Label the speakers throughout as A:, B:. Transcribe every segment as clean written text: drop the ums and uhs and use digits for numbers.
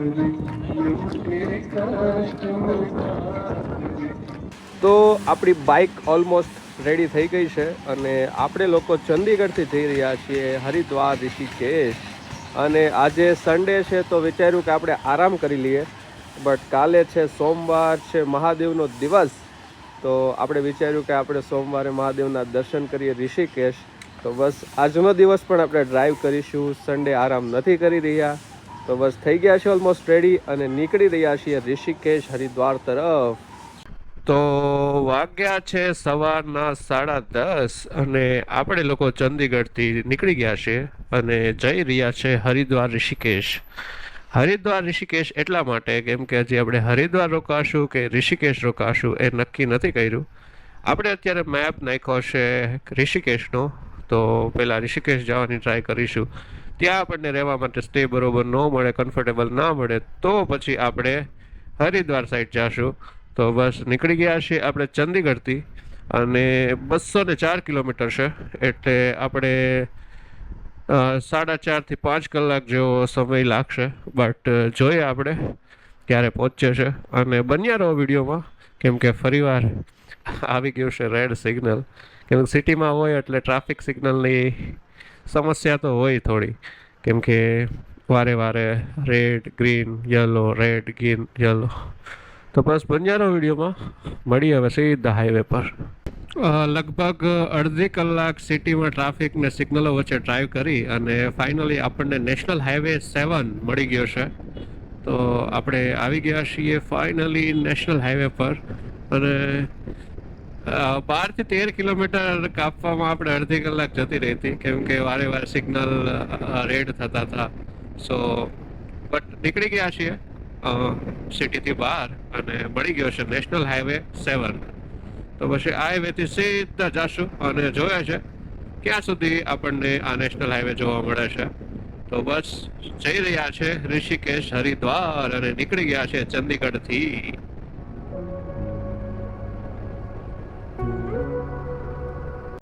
A: તો આપણી bike almost ready થઈ ગઈ છે અને આપણે લોકો ચંદીગઢથી જઈ રહ્યા છીએ હરિદ્વાર ઋષિકેશ. અને આજે સન્ડે છે તો વિચાર્યું કે આપણે આરામ કરી લઈએ, બટ કાલે છે સોમવાર, છે મહાદેવનો દિવસ. તો આપણે વિચાર્યું કે આપણે સોમવારે મહાદેવના દર્શન કરીએ ઋષિકેશ. તો બસ આજનો દિવસ પણ આપણે ડ્રાઈવ કરીશું, સન્ડે આરામ નથી કરી રહ્યા. તો બસ થઈ ગયા છે ઓલમોસ્ટ રેડી અને નીકળી રહ્યા છીએ ઋષિકેશ હરિદ્વાર તરફ. તો વાગ્યા છે સવારના 10:30 અને આપણે લોકો ચંદીગઢથી નીકળી ગયા છે અને જઈ રહ્યા છે હરિદ્વાર ઋષિકેશ. હરિદ્વાર ઋષિકેશ એટલા માટે કેમ કે હજી આપણે હરિદ્વાર રોકાશું કે ઋષિકેશ રોકાશું એ નક્કી નથી કર્યું. આપણે અત્યારે મેપ નાખ્યો છે ઋષિકેશનો, તો પહેલાં ઋષિકેશ જવાની ટ્રાય કરીશું. ત્યાં આપણને રહેવા માટે સ્ટે બરોબર ન મળે, કમ્ફર્ટેબલ ના મળે, તો પછી આપણે હરિદ્વાર સાઈડ જઈશું. તો બસ નીકળી ગયા છીએ આપણે ચંદીગઢથી અને 204 કિલોમીટર છે, એટલે આપણે 4.5 થી 5 કલાક જેવો સમય લાગશે. બટ જોઈએ આપણે ક્યારે પહોંચે છે. અને બન્યા રહો વિડીયોમાં, કેમ કે ફરીવાર આવી ગયું છે રેડ સિગ્નલ. કેમ કે સિટીમાં હોય એટલે ટ્રાફિક સિગ્નલની સમસ્યા તો હોય થોડી, કેમ કે વારે વારે red green yellow, red green yellow. તો બસ બન્યા રહો વિડીયોમાં, મળીએ હવે સીધા હાઈવે પર. લગભગ અડધી કલાક સિટીમાં ટ્રાફિક ને સિગ્નલો વચ્ચે ડ્રાઈવ કરી અને ફાઇનલી આપણને નેશનલ હાઈવે 7 મળી ગયો છે. તો આપણે આવી ગયા છીએ ફાઇનલી નેશનલ હાઈવે પર. અને 12 થી 13 કિલોમીટર કાપવામાં આપણે અડધી કલાક જતી રહી હતી, કેમ કે વારે વારે સિગ્નલ રેડ થતા હતા. સો બટ નીકળી ગયા છીએ સિટીથી બહાર અને મળી ગયો છે નેશનલ હાઈવે 7. તો પછી આ હાઈવેથી સીધા જશું અને જોયા છે ક્યાં સુધી આપણને આ નેશનલ હાઈવે જોવા મળે છે. તો બસ જઈ રહ્યા છે ઋષિકેશ હરિદ્વાર અને નીકળી ગયા છે ચંદીગઢથી.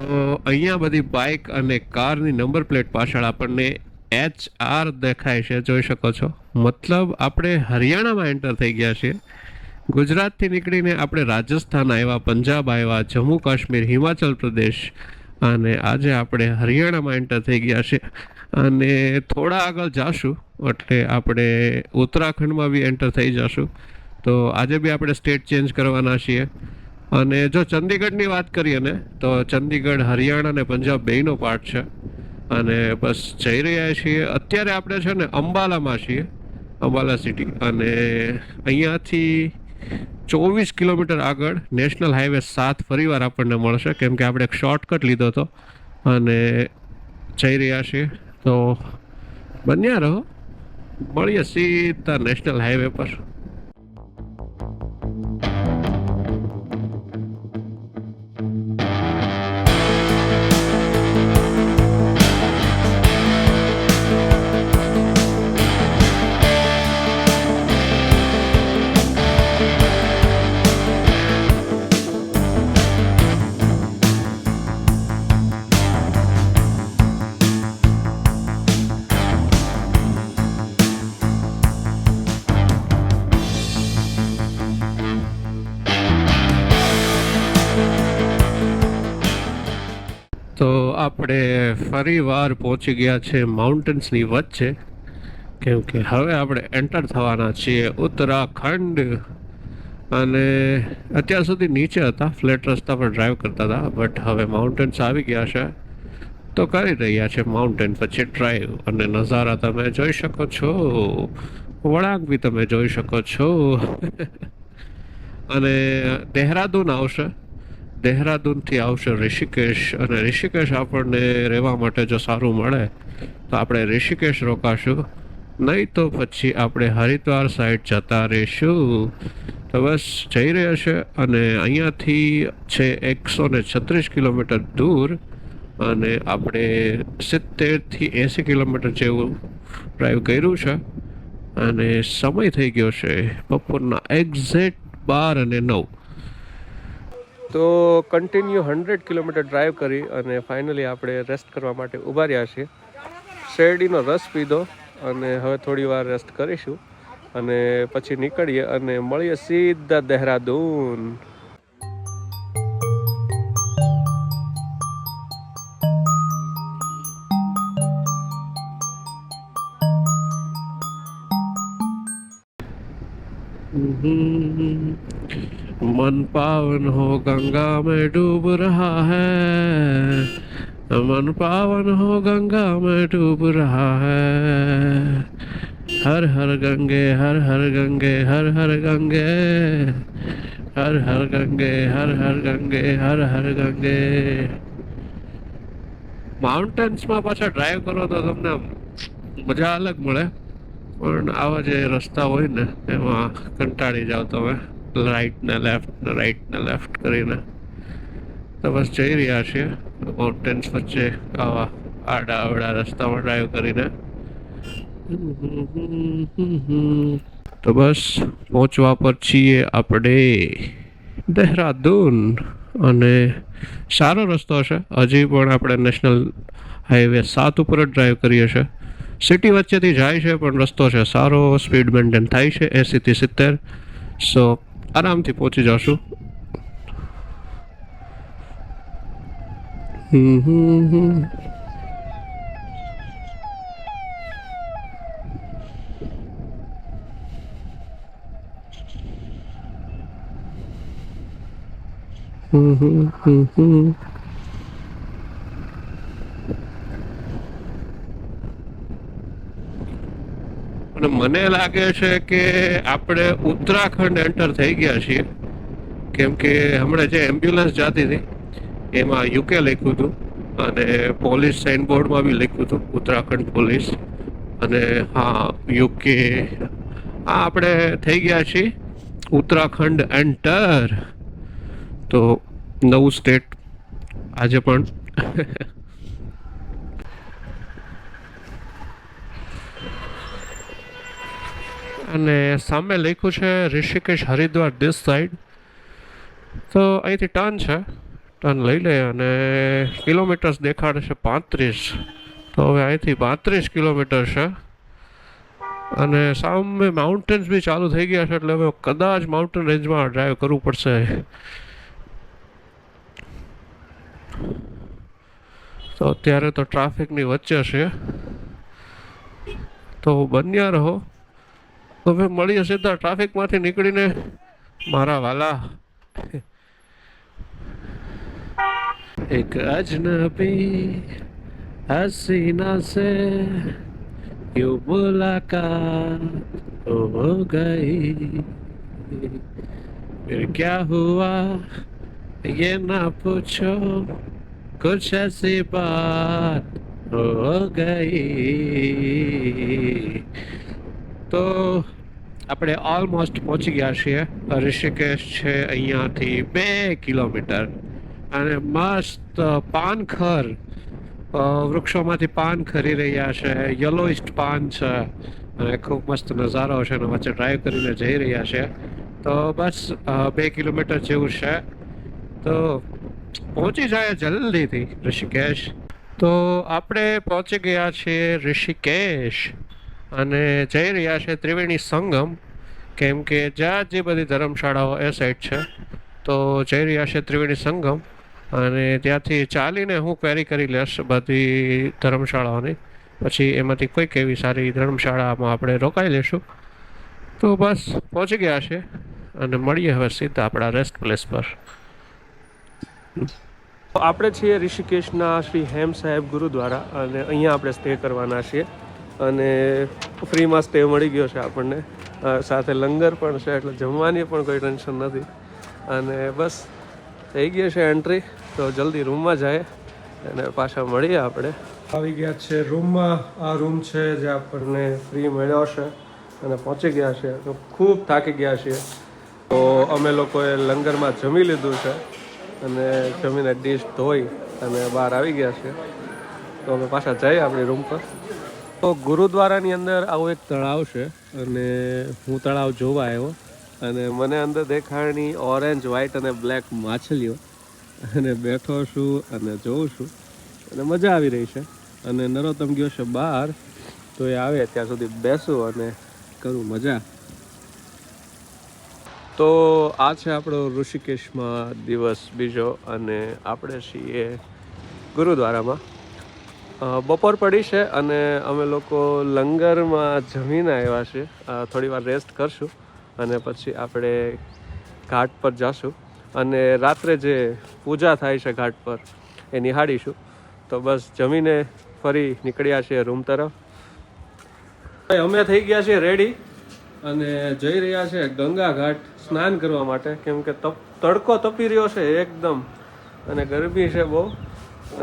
A: તો અહીંયા બધી બાઇક અને કારની નંબર પ્લેટ પાછળ આપણને HR દેખાય છે, જોઈ શકો છો. મતલબ આપણે હરિયાણામાં એન્ટર થઈ ગયા છીએ. ગુજરાતથી નીકળીને આપણે રાજસ્થાન આવ્યા, પંજાબ આવ્યા, જમ્મુ કાશ્મીર, હિમાચલ પ્રદેશ અને આજે આપણે હરિયાણામાં એન્ટર થઈ ગયા છે. અને થોડા આગળ જાશું એટલે આપણે ઉત્તરાખંડમાં બી એન્ટર થઈ જશું. તો આજે બી આપણે સ્ટેટ ચેન્જ કરવાના છીએ. અને જો ચંદીગઢની વાત કરીએ ને તો ચંદીગઢ હરિયાણા અને પંજાબ બેયનો પાર્ટ છે. અને બસ જઈ રહ્યા છીએ અત્યારે આપણે છે ને અંબાલામાં છીએ, અંબાલા સિટી. અને અહીંયાથી 24 કિલોમીટર આગળ નેશનલ હાઈવે 7 ફરીવાર આપણને મળશે, કેમ કે આપણે એક શોર્ટકટ લીધો હતો અને જઈ રહ્યા છીએ. તો બન્યા રહો, મળીએ સીધા નેશનલ હાઈવે પર. તો આપણે ફરી વાર પહોંચી ગયા છે માઉન્ટેન્સની વચ્ચે, કેમ કે હવે આપણે એન્ટર થવાના છીએ ઉત્તરાખંડ. અને અત્યાર સુધી નીચે હતા, ફ્લેટ રસ્તા પર ડ્રાઈવ કરતા હતા, બટ હવે માઉન્ટેન્સ આવી ગયા છે તો કરી રહ્યા છે માઉન્ટેન પછી ડ્રાઈવ. અને નજારા તમે જોઈ શકો છો, વળાંક બી તમે જોઈ શકો છો. અને દેહરાદૂન આવશે, દેહરાદૂનથી આવશે ઋષિકેશ. અને ઋષિકેશ આપણને રહેવા માટે જો સારું મળે તો આપણે ઋષિકેશ રોકાશું, નહીં તો પછી આપણે હરિદ્વાર સાઈડ જતા રહીશું. તો બસ જઈ રહ્યા છે. અને અહીંયાથી છે 136 કિલોમીટર દૂર અને આપણે 70 થી 80 કિલોમીટર જેવું ડ્રાઈવ કર્યું છે. અને સમય થઈ ગયો છે બપોરના એક્ઝેક્ટ 12:09. તો કન્ટિન્યુ 100 કિલોમીટર ડ્રાઈવ કરી અને ફાઇનલી આપણે રેસ્ટ કરવા માટે ઊભા રહ્યા છીએ. શેરડીનો રસ પીધો અને હવે થોડી વાર રેસ્ટ કરીશું અને પછી નીકળીએ અને મળીએ સીધા દહેરાદૂન. मन पावन हो गंगा में डूब रहा है, मन पावन हो गंगा में डूब रहा है, हर हर गंगे हर हर गंगे हर हर गंगे हर हर गंगे हर हर गंगे हर हर गंगे. માઉન્ટેન્સમાં પાછા ડ્રાઈવ કરો તો તમને મજા અલગ મળે, પણ આવા જે રસ્તા હોય ને એમાં કંટાળી જાઓ તમે રાઈટ ને લેફ્ટ કરીને. તો બસ જઈ રહ્યા છીએ માઉન્ટેન્સ વચ્ચે આવા આડા અવડા રસ્તામાં ડ્રાઈવ કરીને. તો બસ પહોંચવા પર છીએ આપણે દહેરાદૂન. અને સારો રસ્તો છે, હજી પણ આપણે નેશનલ હાઈવે 7 ઉપર જ ડ્રાઈવ કરીએ છીએ. સિટી વચ્ચેથી જાય છે પણ રસ્તો છે સારો, સ્પીડ મેન્ટેન થાય છે 80 થી 70, સો આરામથી પહોંચી જશું. અને મને લાગે છે કે આપણે ઉત્તરાખંડ એન્ટર થઈ ગયા છીએ, કેમ કે હમણાં જે એમ્બ્યુલન્સ જતી હતી એમાં યુકે લખ્યું હતું અને પોલીસ સાઇનબોર્ડમાં બી લખ્યું હતું ઉત્તરાખંડ પોલીસ. અને હા યુકે, હા આપણે થઈ ગયા છીએ ઉત્તરાખંડ એન્ટર. તો નવું સ્ટેટ આજે પણ. અને સામે લખ્યું છે ઋષિકેશ હરિદ્વાર ધીસ સાઈડ. તો અહીંથી ટર્ન છે, ટર્ન લઈ લે અને કિલોમીટર્સ દેખાડે છે 35. તો હવે અહીંથી 35 કિલોમીટર છે અને સામે માઉન્ટેન્સ બી ચાલુ થઈ ગયા છે, એટલે હવે કદાચ માઉન્ટેન રેન્જમાં ડ્રાઈવ કરવું પડશે. તો અત્યારે તો ટ્રાફિકની વચ્ચે છે, તો બન્યા રહો. હવે મળીએ સીધા ટ્રાફિકમાંથી નીકળીને મારા વાલા. એક અજનબી હસીના સે यूं मुलाकात हो गई, फिर क्या हुआ ये ना पूछो, कुछ ऐसी बात हो गई. તો આપણે ઓલમોસ્ટ પહોંચી ગયા છીએ. ઋષિકેશ છે અહીંયાથી 2 કિલોમીટર અને મસ્ત પાનખર વૃક્ષોમાંથી પાન ખરી રહ્યા છે, યલોઇસ્ટ પાન છે અને ખૂબ મસ્ત નજારો છે અને વચ્ચે ડ્રાઈવ કરીને જઈ રહ્યા છે. તો બસ 2 કિલોમીટર જેવું છે, તો પહોંચી જાય જલ્દીથી ઋષિકેશ. તો આપણે પહોંચી ગયા છીએ ઋષિકેશ અને જઈ રહ્યા છે ત્રિવેણી સંગમ, કેમ કે જ્યાં જે બધી ધર્મશાળાઓ એ સાઈડ છે, તો જઈ રહ્યા છે ત્રિવેણી સંગમ. અને ત્યાંથી ચાલીને હું ક્વેરી કરી લઈશ બધી ધર્મશાળાઓની, પછી એમાંથી કોઈક એવી સારી ધર્મશાળામાં આપણે રોકાઈ લઈશું. તો બસ પહોંચી ગયા છે અને મળીએ હવે સીધા આપણા રેસ્ટ પ્લેસ પર. આપણે છીએ ઋષિકેશના શ્રી હેમ સાહેબ ગુરુદ્વારા અને અહીંયા આપણે સ્ટે કરવાના છીએ અને ફ્રીમાં સ્ટે મળી ગયો છે આપણને, સાથે લંગર પણ છે, એટલે જમવાની પણ કોઈ ટેન્શન નથી. અને બસ થઈ ગઈ છે એન્ટ્રી, તો જલ્દી રૂમમાં જાય અને પાછા મળીએ. આપણે આવી ગયા છે રૂમમાં. આ રૂમ છે જે આપણને ફ્રી મળ્યો છે અને પહોંચી ગયા છે. તો ખૂબ થાકી ગયા છીએ, તો અમે લોકોએ લંગરમાં જમી લીધું છે અને જમીને ડીશ ધોઈ અને બહાર આવી ગયા છે. તો અમે પાછા જઈએ આપણી રૂમ પર. તો ગુરુદ્વારાની અંદર આવું એક તળાવ છે અને હું તળાવ જોવા આવ્યો અને મને અંદર દેખાણી ઓરેન્જ, વ્હાઈટ અને બ્લેક માછલીઓ, અને બેઠો છું અને જોઉં છું અને મજા આવી રહી છે. અને નરોત્તમ ગયો છે બહાર, તો એ આવે ત્યાં સુધી બેસું અને કરું મજા. તો આ છે આપણો ઋષિકેશમાં દિવસ બીજો અને આપણે છીએ ગુરુદ્વારામાં. બપોર પડી છે અને અમે લોકો લંગરમાં જમીને આવ્યા છીએ. થોડી વાર રેસ્ટ કરશું અને પછી આપણે ઘાટ પર જશું અને રાત્રે જે પૂજા થાય છે ઘાટ પર એ નિહાળીશું. તો બસ જમીને ફરી નીકળ્યા છીએ રૂમ તરફ. અમે થઈ ગયા છીએ રેડી અને જઈ રહ્યા છે ગંગા ઘાટ સ્નાન કરવા માટે, કેમ કે તડકો તપી રહ્યો છે એકદમ અને ગરમી છે બહુ.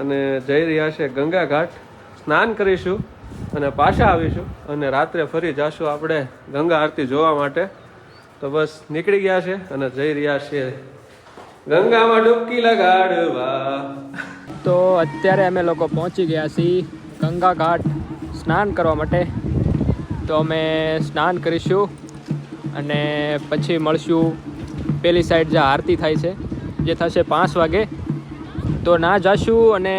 A: અને જઈ રહ્યા છે ગંગા ઘાટ, સ્નાન કરીશું અને પાછા આવીશું અને રાત્રે ફરી જાશું આપણે ગંગા આરતી જોવા માટે. તો બસ નીકળી ગયા છે અને જઈ રહ્યા છીએ ગંગામાં ડૂબકી લગાડવા.
B: તો અત્યારે અમે લોકો પહોંચી ગયા છીએ ગંગા ઘાટ સ્નાન કરવા માટે. તો અમે સ્નાન કરીશું અને પછી મળશું પેલી સાઈડ જ્યાં આરતી થાય છે, જે થશે 5 વાગે. તો ના જાશું અને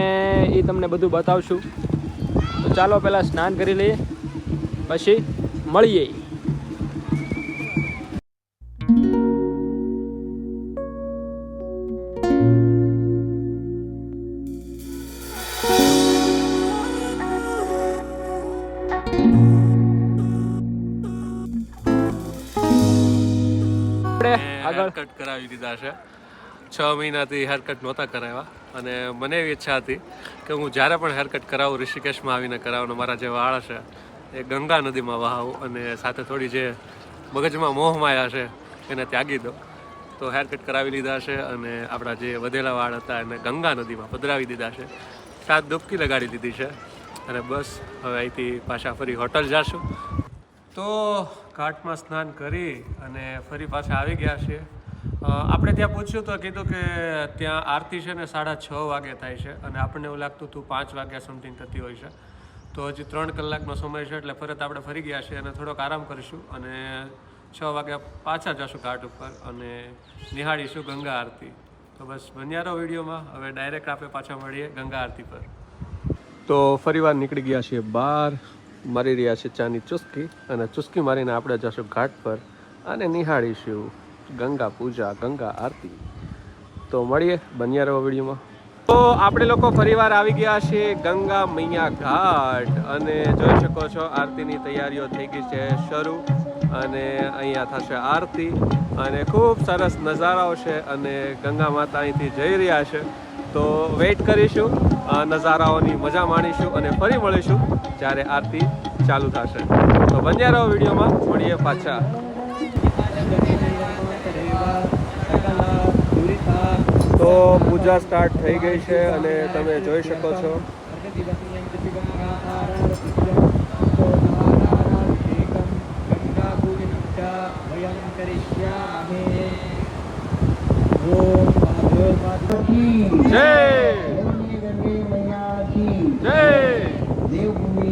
B: એ તમને બધું બતાવશું. તો ચાલો પહેલાં સ્નાન કરી લઈએ, પછી મળીએ.
A: આગળ કટ કરાવી દીધા છે. 6 મહિનાથી હેરકટ નહોતા કરાવ્યા અને મને એવી ઈચ્છા હતી કે હું જ્યારે પણ હેરકટ કરાવું ઋષિકેશમાં આવીને કરાવું. મારા જે વાળ છે એ ગંગા નદીમાં વહાવું અને સાથે થોડી જે મગજમાં મોહમાયા છે એને ત્યાગી દો. તો હેરકટ કરાવી લીધા છે અને આપણા જે વધેલા વાળ હતા એને ગંગા નદીમાં પધરાવી દીધા છે. 7 ડૂબકી લગાડી દીધી છે અને બસ હવે અહીંથી પાછા ફરી હોટલ જઈશું. તો ઘાટમાં સ્નાન કરી અને ફરી પાછા આવી ગયા છીએ. આપણે ત્યાં પૂછ્યું તો કીધું કે ત્યાં આરતી છે ને 6:30 વાગે થાય છે અને આપણને એવું લાગતું હતું 5 વાગ્યા સમથિંગ થતી હોય છે. તો હજી 3 કલાકનો સમય છે એટલે ફરત આપણે ફરી ગયા છીએ અને થોડોક આરામ કરીશું અને 6 વાગ્યા પાછા જશું ઘાટ ઉપર અને નિહાળીશું ગંગા આરતી. તો બસ બન્યા રહો વિડીયોમાં. હવે ડાયરેક્ટ આપણે પાછા મળીએ ગંગા આરતી પર. તો ફરીવાર નીકળી ગયા છીએ બહાર, મારી રહ્યા છે ચાની ચુસ્કી અને ચુસ્કી મારીને આપણે જશું ઘાટ પર અને નિહાળીશું ગંગા પૂજા, ગંગા આરતી. તો મળીએ, બન્યા રહો વિડીયોમાં. તો આપણે લોકો ફરીવાર આવી ગયા છીએ ગંગા મૈયા ઘાટ અને જોઈ શકો છો આરતીની તૈયારીઓ થઈ ગઈ છે શરૂ અને અહીંયા થશે આરતી અને ખૂબ સરસ નજારાઓ છે અને ગંગા માતા અહીંથી જઈ રહ્યા છે. તો વેઇટ કરીશું, નજારાઓની મજા માણીશું અને ફરી મળીશું જ્યારે આરતી ચાલુ થશે. તો બન્યા રહો વિડીયોમાં, મળીએ પાછા. તો પૂજા સ્ટાર્ટ થઈ ગઈ છે અને તમે જોઈ શકો છો. જય જય
C: देवभूमि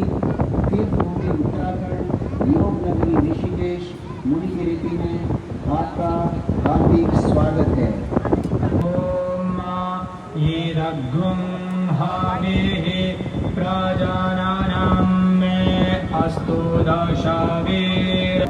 C: तीर्थभूमि उत्तराखंड योग नगरी ऋषिकेश मुनिगिरी में आपका हार्दिक स्वागत है. ओम ये रघुं हावेः प्रजानानां में अस्तु दशावीर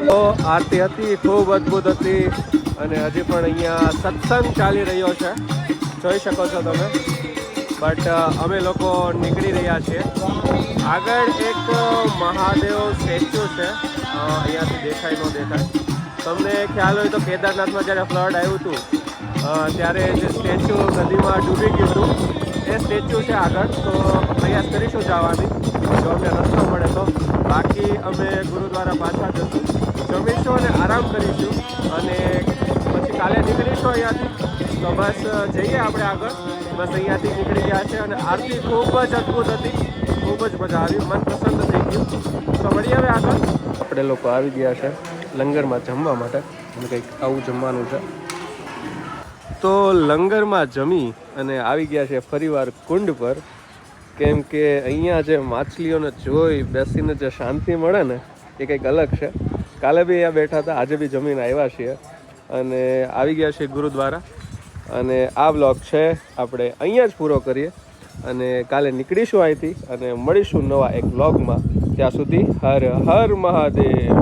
A: તો આરતી હતી, ખૂબ અદ્ભુત હતી અને હજી પણ અહીંયા સત્સંગ ચાલી રહ્યો છે, જોઈ શકો છો તમે. બટ અમે લોકો નીકળી રહ્યા છીએ. આગળ એક મહાદેવ સ્ટેચ્યુ છે, અહીંયાથી દેખાય ન દેખાય. તમને ખ્યાલ હોય તો કેદારનાથમાં જ્યારે ફ્લડ આવ્યું હતું ત્યારે જે સ્ટેચ્યુ નદીમાં ડૂબી ગયું હતું એ સ્ટેચ્યુ છે આગળ. તો પ્રયાસ કરીશું જવાની જો અમને રસ્તો મળે તો. બાકી અમે ગુરુદ્વારા પાછા જશું, જમીશું અને આરામ કરીશું અને છો અહીંયાથી? તો બસ જઈએ આપણે આગળ. બસ અહીંયાથી નીકળી ગયા છે અને આરતી ખૂબ જ અદ્ભુત હતી, ખૂબ જ મજા આવી, મન પસંદ થઈ ગયું. તો મળીએ હવે આગળ. આપણે લોકો આવી ગયા છે લંગરમાં જમવા માટે અને કંઈક આવું જમવાનું છે. તો લંગરમાં જમી અને આવી ગયા છે ફરીવાર કુંડ પર, કેમ કે અહીંયા જે માછલીઓને જોઈ બેસીને જે શાંતિ મળે ને એ કંઈક અલગ છે. કાલે બી અહીંયા બેઠા હતા, આજે બી જમીને આવ્યા છીએ અને આવી ગયા છે ગુરુદ્વારા. અને આ બ્લોગ છે આપણે અહીંયા જ પૂરો કરીએ અને કાલે નીકળીશું અહીંથી અને મળીશું નવા એક બ્લોગમાં. ત્યાં સુધી હર હર મહાદેવ.